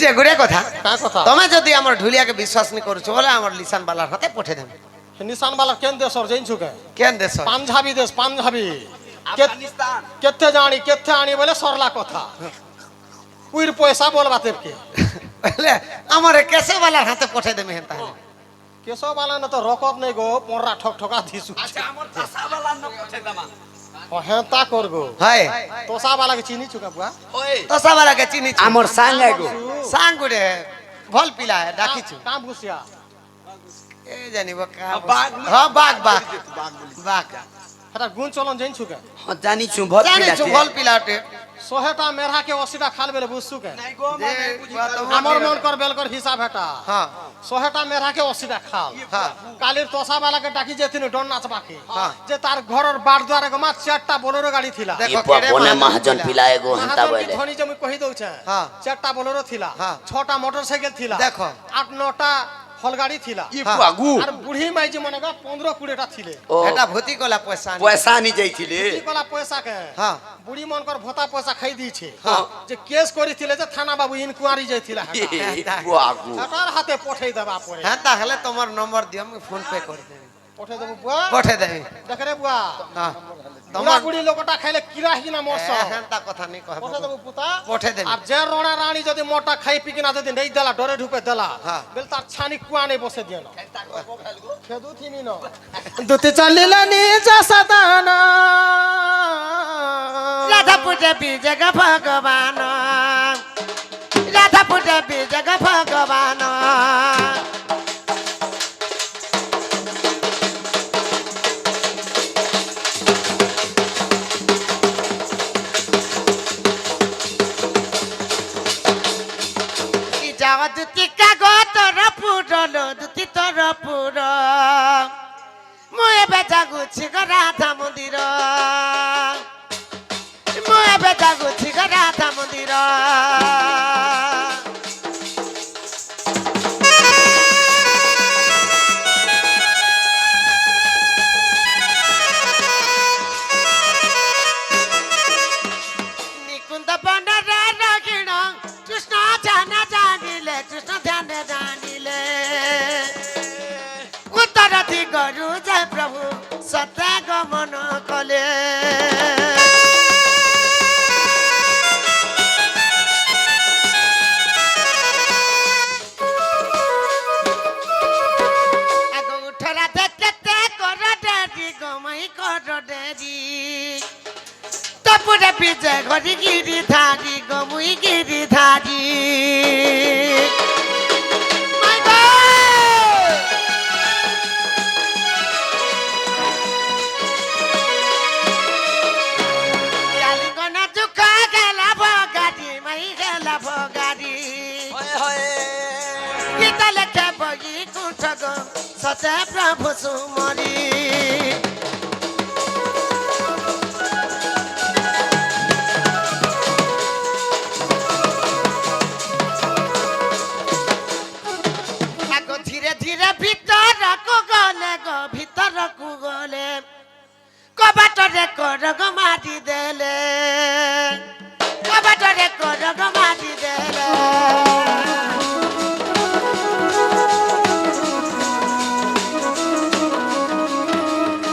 যে গুড়ে কথা কাঁ কথা তুমি যদি আমার ঢুলিয়াকে বিশ্বাস নি করছো বলে আমার লিসান বালার হাতে পঠে দেব নিশান বালা কেন দেশর জানিছু কে কেন দেশ পাঞ্জাবি দেশ পাঞ্জাবি আফগানিস্তান কেতে জানি কেতে আনি বলে সরলা কথা উইর পয়সা বলবা তেবকে বলে আমার কেসে বালার হাতে পঠে দেবে হেন তাহলে কেশব বালা না তো রকত নেই গো পনরা ঠক ঠকা দিছু আচ্ছা আমার তাসাবালা ন পঠে দামা ও হ্যাঁ তা করগো হয় তোসা বালাকে চিনিছু কে বুয়া ওই তোসা বালাকে চিনি আমার সাঙ্গাই গো সাং গুড়ে ভাল পিলা ডাকিছু কাম ঘুষিয়া এ জানিব কা বাঘ হ্যাঁ বাঘ বাঘ বাঘ এটা গুণ চলন জানিছু কে জানিছু ভর জানিছু ভাল পিলাটে 100টা মেরহাকে 80টা খাল বেলে বুঝছু কে নাই গো যে মানে বুঝি আমার মন কর বেলকর হিসাব হেটা হ্যাঁ 100টা মেরহাকে 80টা খাল হ্যাঁ কালির তোসা বালাকে ডাকি যেতিন ডন নাচ বাকি হ্যাঁ। যে তার ঘরের বার দ্বারে গমা 4টা বোলেরো গাড়ি থিলা দেখো পুয়া কেড়ে বনে মহাজন মহাজন পিলা। পিলাଏ গো হেନ୍ତା মহাজন বলে ধনী যে মুই কহি দউছে হ্যাঁ। 4টা বোলেরো থিলা হ্যাঁ। 6টা মোটরসাইকেল থিলা দেখো। 8-9টা হলগাড়ি থিলা ই পুয়াগু আর বুড়ি মাইজি মনে গা 15-20টা থিলে ও এটা ভূতি কলা পয়সা আনি। পয়সা আনি যাইছিলে কি কলা পয়সা কে হ্যাঁ বুড়ি মনকর ভোতা পয়সা খাই দিয়েছে হ্যাঁ। যে কেস করিছিলে যে থানা বাবু ইনকোয়ারি যাইছিলা পুয়াগু হেটার হাতে পঠাই দেবা পরে হ্যাঁ তাহলে তোমার নম্বর দিও আমি ফোন পে করে দেব পঠাই দেবো বুয়া পঠে দেবি দেখ রে বুয়া হ্যাঁ তোমার তোমার বুড়ি লোকটা খাইলে কিরা হিনা মরছ হ্যাঁ তা কথা নেই কহব পঠাই দেবো পুতা পঠে দেবি আর যে রোনা রানী যদি মোটা খাই পিকিনা যদি নেই দেলা ডরে ঢুপে দেলা হ্যাঁ। বেল তার ছানি কুয়া নেই বসে দিয়ে না খেদু থিনি ন দুতি চালিলা নিজা সাদানা রাধা পুজে বিজগ ভগবান রাধা পুজে বিজগ ভগবান যাওয়া দুটি কাগতর পুরল দুটি তর পুর ମୁଁ ଏବେ ଯାଗୁଛି ଗ ରାଧା ମନ୍ଦିର ମୁଁ ଏବେ ଯାଗୁଛି ଗ ରାଧା ମନ୍ଦିର ନିକୁଞ୍ଜ ବନରେ ରଗିଣ କୃଷ୍ଣ ଧ୍ୟାନ ଜାଣିଲେ କୃଷ୍ଣ ଧ୍ୟାନ ଜାଣିଲେ ଉତ୍ତର ଦିଗରୁ ଜୟ ପ୍ରଭୁ ସତ୍ୟ ଗମନ କଲେ ଆଗ ଉଠରା କେତେ କର ଡେରି ଗମାଇ କର ଡେରି তপুরে পিছে ঘরি গিরি ধারি গমুই গিরি ধারি মাই গড কালিগনা দুঃখা গেলা ভগারি মাই গেলা ভগারি হয় হয় গীতা লেখে বই কুঠগ সতে প্রভু সুমরি আগে ধীরে ধীরে ভিতরকু গলে গো ভিতরকু গলে কবাটরে করগ মারি দেলে কবাটরে করগ মারি দেলে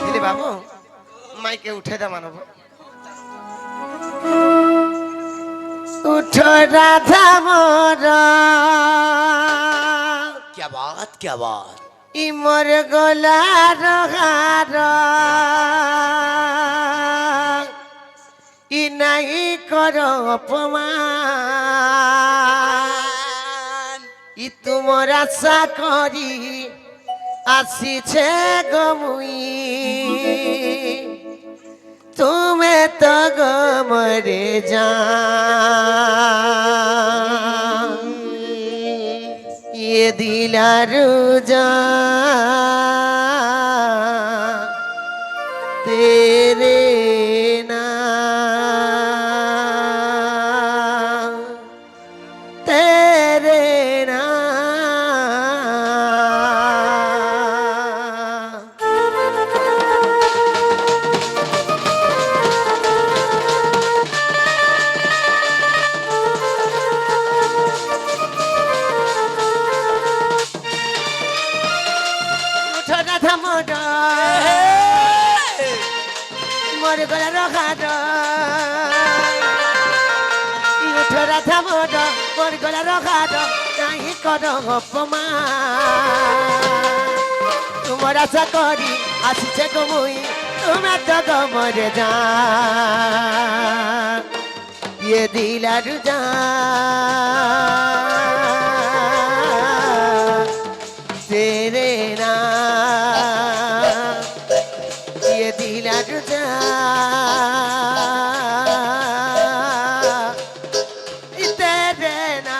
দিদি বাবু মাইকে উঠে দে মানব উঠো রাধা মোর क्या बात ইমর গোলার হার ই নাই কর অপমান ই তোমার আশা করি আসিছে গমুই তুমি তো গমরে যা ये दिलारू जा तेरे नाम तेरे नाम মোর গলার হাড় উঠো রাধা মোর মোর গলার হাড় কাহি কর অপমান তোমার আশা করি আসিছে গো মুই তুমি তো গো মরে যা ये दिलार जा तेरे ना ये दिलार जा तेरे ना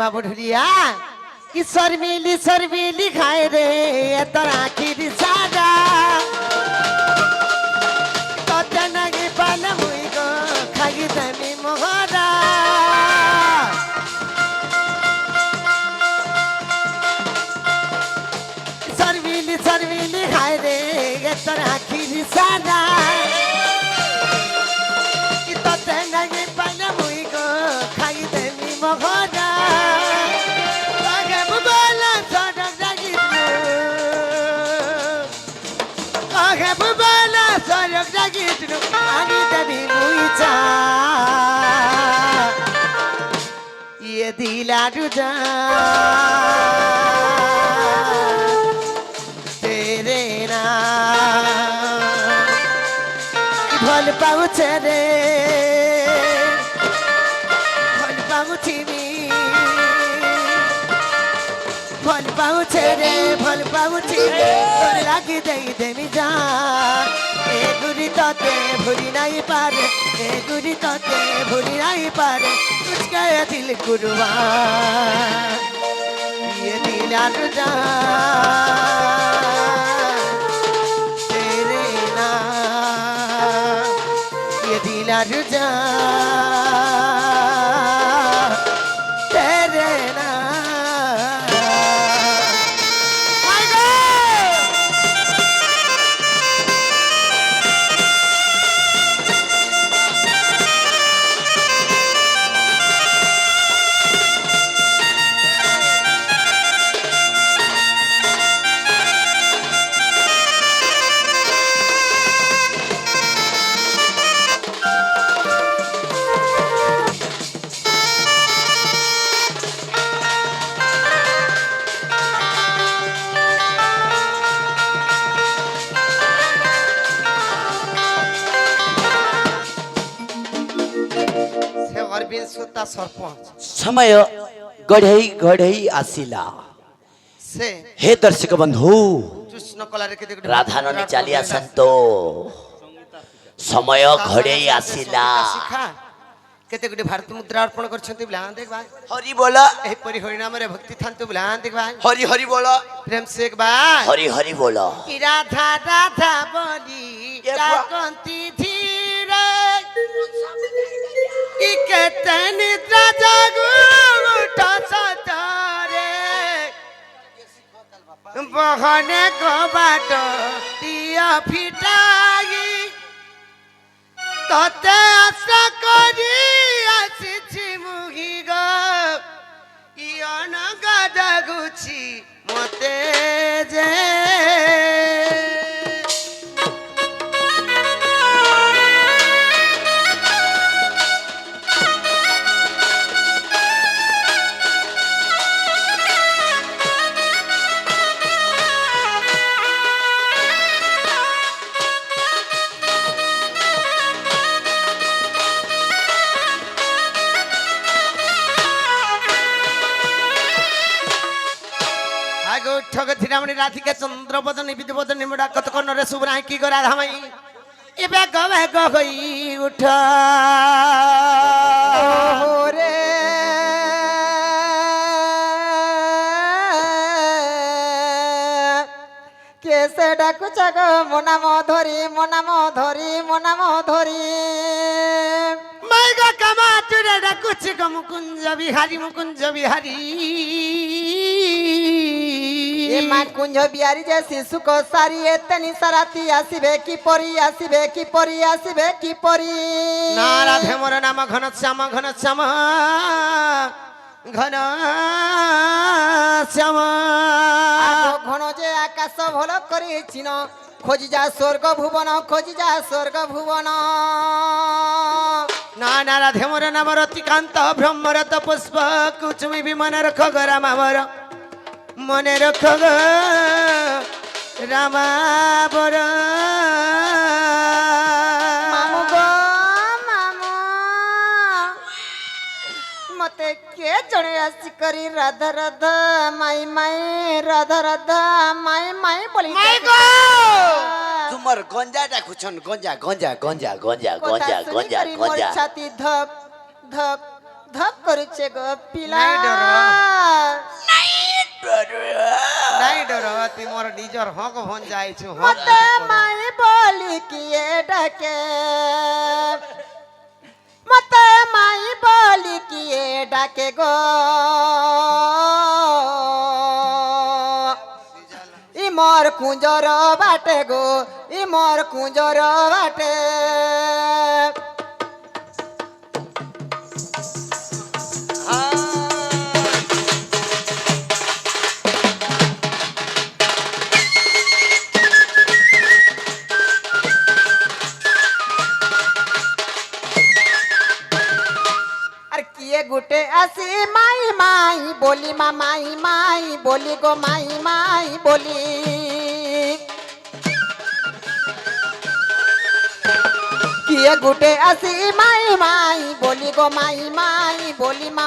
बाबू ढुलिया कि सरमिली खाए रे तोर आखिर सादा कते नगे पाल मुई गो खागी तमी मोहरा सरमिली खाए रे तोर आखिर सादा कि कते नगे पाल मुई गो खागी तमी मोहरा ये दिलारू जा तेरे ना भल पाउछे रे भल पाउछिनी भल पाउछे रे भल पाउछिनी तोर लागी देई देमी जा ए गुरी तोते भूली नहीं पारे ए गुरी तोते भूली नहीं पारे तुझका ये दिल कुर्बान ये दिल आरुजा तेरे नाम ये दिल आरुजा तेरे नाम my God सरपंच समय गढ़ई गढ़ई आसिला से हे दर्शक बंधु कृष्ण कलारे के देखो राधाननी चाली आसंतो समय घड़ई आसिला शिखा केते गुडी भारत मुद्रा अर्पण करछंती ब्लान देख भाई हरि बोला एही परि होई नाम रे भक्ति थांतु ब्लान देख भाई हरि हरि बोला प्रेम से एक बार हरि हरि बोला कि राधा राधा बोली ये कांति धीरे कि केते निद्रा जागु उठा सतारे बहने को बाटो दिया फिटाई तते आशा करी आसीछि मुही गो इयन गादा गुछि मते जे ধীরামণি রাধিকা চন্দ্রবদনী বিধুবদনী মুড়া কত কর্ণরে শুভ্রাই কি গো রাধামাই এ বেগ বেগ হই উঠ রে কেসে ডাকুছ গো মনাম ধরি মনাম ধরি মনাম ধরি মাই গো কামা তুরে ডাকুছি গো মুকুঞ্জ বিহারী এ মা কুঞ্জ বিহারী যে শিশু কো সারি এতনি সারাতি আসিবে কি পরি আসিবে কি পরি আসিবে কি পরি না রাধে মোর নাম ঘন শ্যাম ঘন যে আকাশ ভল করি চিন খোঁজি যা স্বর্গ ভুবন খোঁজি যা স্বর্গ ভুবন না না রাধে মোর নাম রতিকান্ত ব্রহ্মরত পুষ্প কুচুমি বিমন রখ গো রামাবর মনে রখ গো রামাবর মামু গো মামু মতে কে জনে আসি করি রাধা রাধা মাই মাই রাধা রাধা মাই মাই বলি মাই গো তোমার গঞ্জাটা খুছন গঞ্জা গঞ্জা গঞ্জা গঞ্জা কথা গঞ্জা শুনি গঞ্জা করি মোর গঞ্জা ছাতি ধক ধক ধক করিছে গো পিলা নাই ডর। নাই ডর তুই মোর নিজর হক ভন যাইছু মতে মাই বলি কিয়ে ডাকে মতে মাই বলি কিয়ে ডাকে গো ই মোর কুঞ্জর বাটে গো ই মোর কুঞ্জর বাটে আর কিয়ে গুটে আসি মাই মাই বলি মা মাই মাই বলি গো মাই মাই বলি কিয়ে গুটে আসি মাই মাই বলি গো মাই মাই বলি মা